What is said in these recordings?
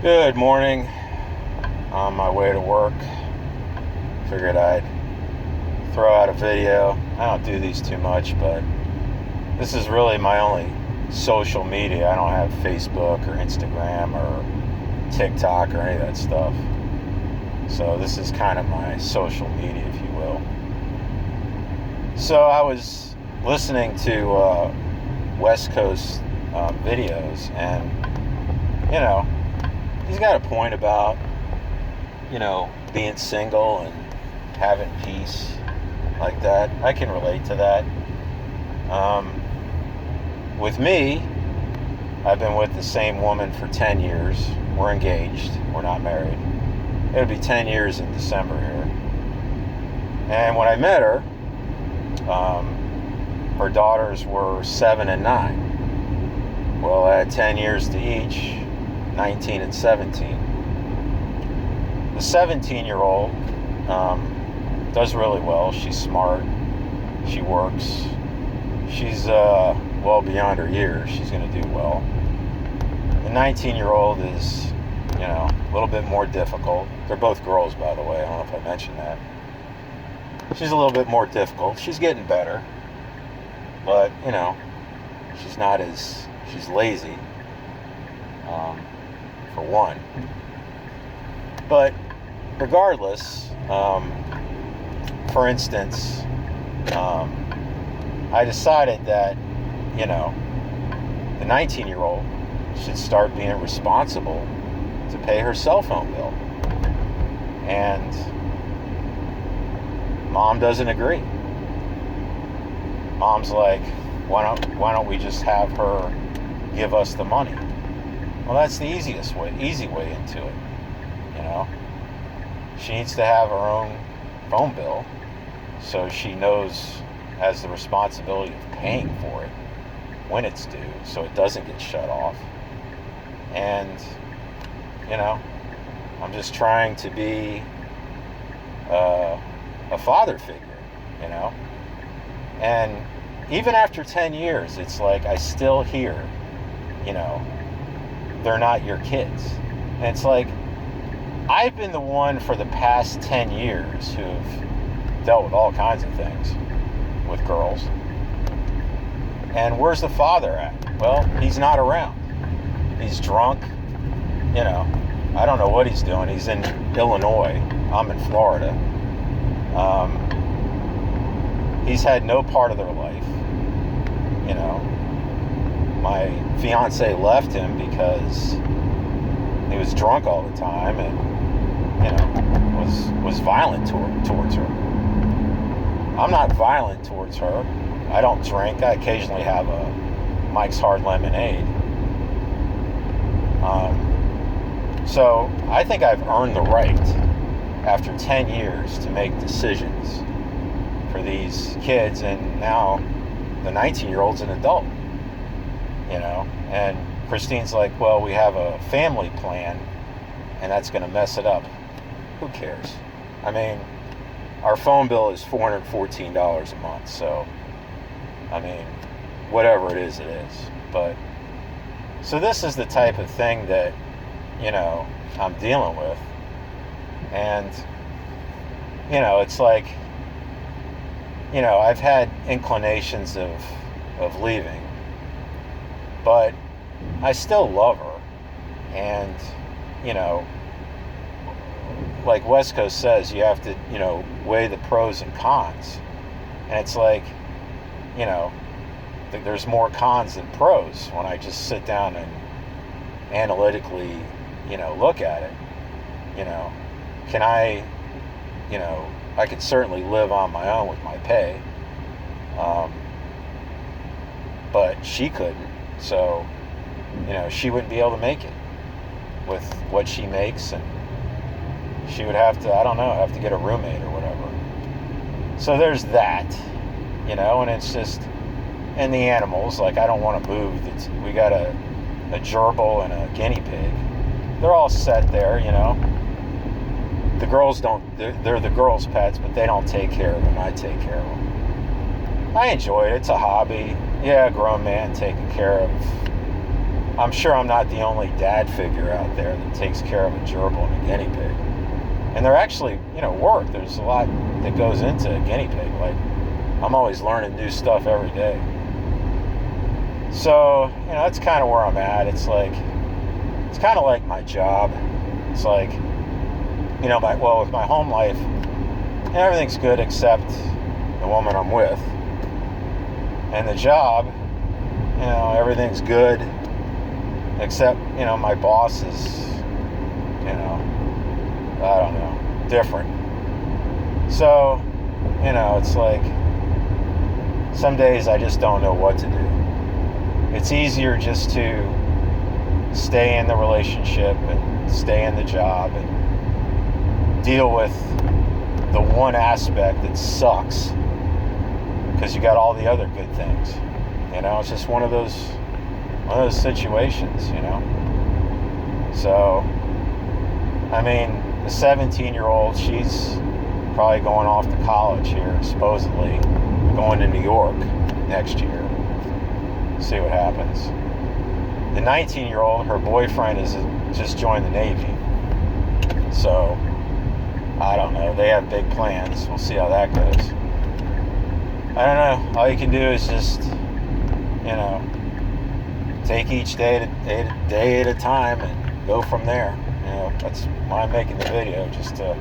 Good morning. On my way to work. Figured I'd throw out a video. I don't do these too much, but this is really my only social media. I don't have Facebook or Instagram or TikTok or any of that stuff. So this is kind of my social media, if you will. So I was listening to West Coast videos, and he's got a point about being single and having peace like that. I can relate to that. With me, I've been with the same woman for 10 years. We're engaged. We're not married. It'll be 10 years in December here. And when I met her, her daughters were 7 and 9. Well, I had 10 years to each, 19 and 17. The 17-year-old does really well. She's smart. She works. She's well beyond her years. She's going to do well. The 19-year-old is, a little bit more difficult. They're both girls, by the way. I don't know if I mentioned that. She's a little bit more difficult. She's getting better. But, she's lazy, for one. But regardless, for instance, I decided that, the 19-year-old should start being responsible to pay her cell phone bill. And Mom doesn't agree. Mom's like, why don't we just have her give us the money? Well, that's the easy way into it. She needs to have her own phone bill, so she has the responsibility of paying for it when it's due, so it doesn't get shut off. And I'm just trying to be a father figure, and even after 10 years, it's like I still hear, they're not your kids. And it's like, I've been the one for the past 10 years who've dealt with all kinds of things with girls. And where's the father at? Well, he's not around. He's drunk. I don't know what he's doing. He's in Illinois. I'm in Florida. He's had no part of their life. My fiance left him because he was drunk all the time and, was violent towards her. I'm not violent towards her. I don't drink. I occasionally have a Mike's Hard Lemonade. So I think I've earned the right, after 10 years, to make decisions for these kids, and now the 19-year-old's an adult, and Christine's like, well, we have a family plan, and that's going to mess it up. Who cares? I mean, our phone bill is $414 a month, so, whatever it is, it is. But, so this is the type of thing that, I'm dealing with. And, it's like, I've had inclinations of leaving, but I still love her. And, like West Coast says, you have to, weigh the pros and cons. And it's like, there's more cons than pros when I just sit down and analytically, look at it. Can I could certainly live on my own with my pay. But she couldn't. So, she wouldn't be able to make it with what she makes, and she would have to get a roommate or whatever. So there's that, and it's just, and the animals, like, I don't want to move. We got a gerbil and a guinea pig. They're all set there, The girls they're the girls' pets, but they don't take care of them. I take care of them. I enjoy it. It's a hobby. Yeah, a grown man taking care of I'm sure I'm not the only dad figure out there that takes care of a gerbil and a guinea pig. And they're actually, work. There's a lot that goes into a guinea pig. Like, I'm always learning new stuff every day. So, that's kind of where I'm at. It's kind of like my job. It's like, with my home life, everything's good except the woman I'm with. And the job, everything's good except, my boss is, I don't know, different. So, it's like some days I just don't know what to do. It's easier just to stay in the relationship and stay in the job and deal with the one aspect that sucks because you got all the other good things. It's just one of those situations, So, I mean, the 17-year-old, she's probably going off to college here, supposedly going to New York next year. See what happens. The 19-year-old, her boyfriend has just joined the Navy. So, I don't know. They have big plans. We'll see how that goes. I don't know. All you can do is just, take each day at a time and go from there. That's why I'm making the video, just to,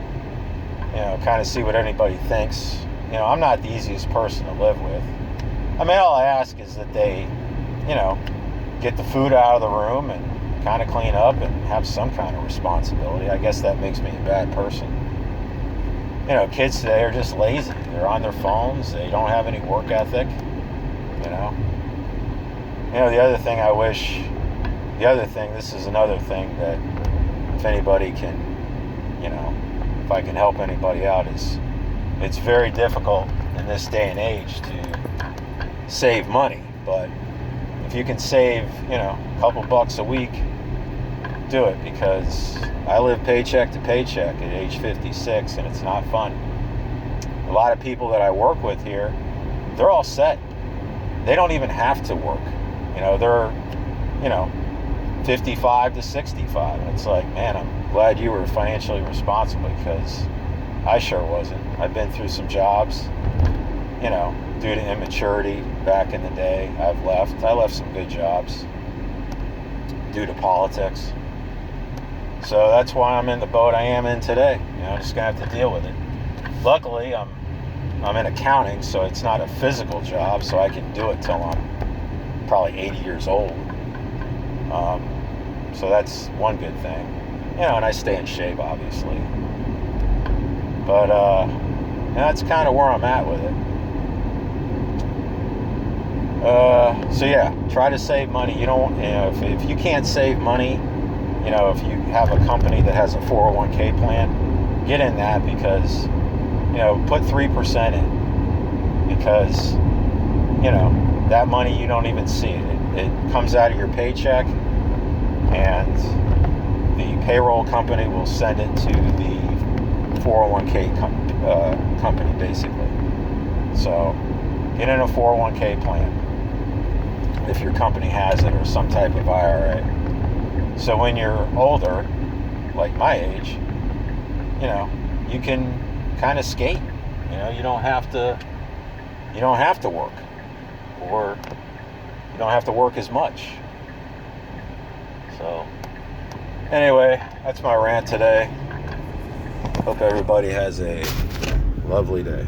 kind of see what anybody thinks. I'm not the easiest person to live with. I mean, all I ask is that they, get the food out of the room and kind of clean up and have some kind of responsibility. I guess that makes me a bad person. Kids today are just lazy. They're on their phones. They don't have any work ethic. The other thing, this is another thing that if anybody can, if I can help anybody out, is it's very difficult in this day and age to save money. But if you can save, a couple bucks a week, do it, because I live paycheck to paycheck at age 56 and it's not fun. A lot of people that I work with here, they're all set. They don't even have to work. They're, 55 to 65. And it's like, man, I'm glad you were financially responsible, because I sure wasn't. I've been through some jobs, due to immaturity back in the day. I left some good jobs due to politics. So that's why I'm in the boat I am in today. I'm just going to have to deal with it. Luckily, I'm in accounting, so it's not a physical job, so I can do it till I'm probably 80 years old. So that's one good thing. And I stay in shape, obviously. But that's kind of where I'm at with it. So yeah, try to save money. If you can't save money, if you have a company that has a 401k plan, get in that, because, put 3% in, because, that money, you don't even see it. It comes out of your paycheck, and the payroll company will send it to the 401k company, basically. So get in a 401k plan if your company has it, or some type of IRA. So when you're older, like my age, you can kind of skate. You don't have to work, or you don't have to work as much. So anyway, that's my rant today. Hope everybody has a lovely day.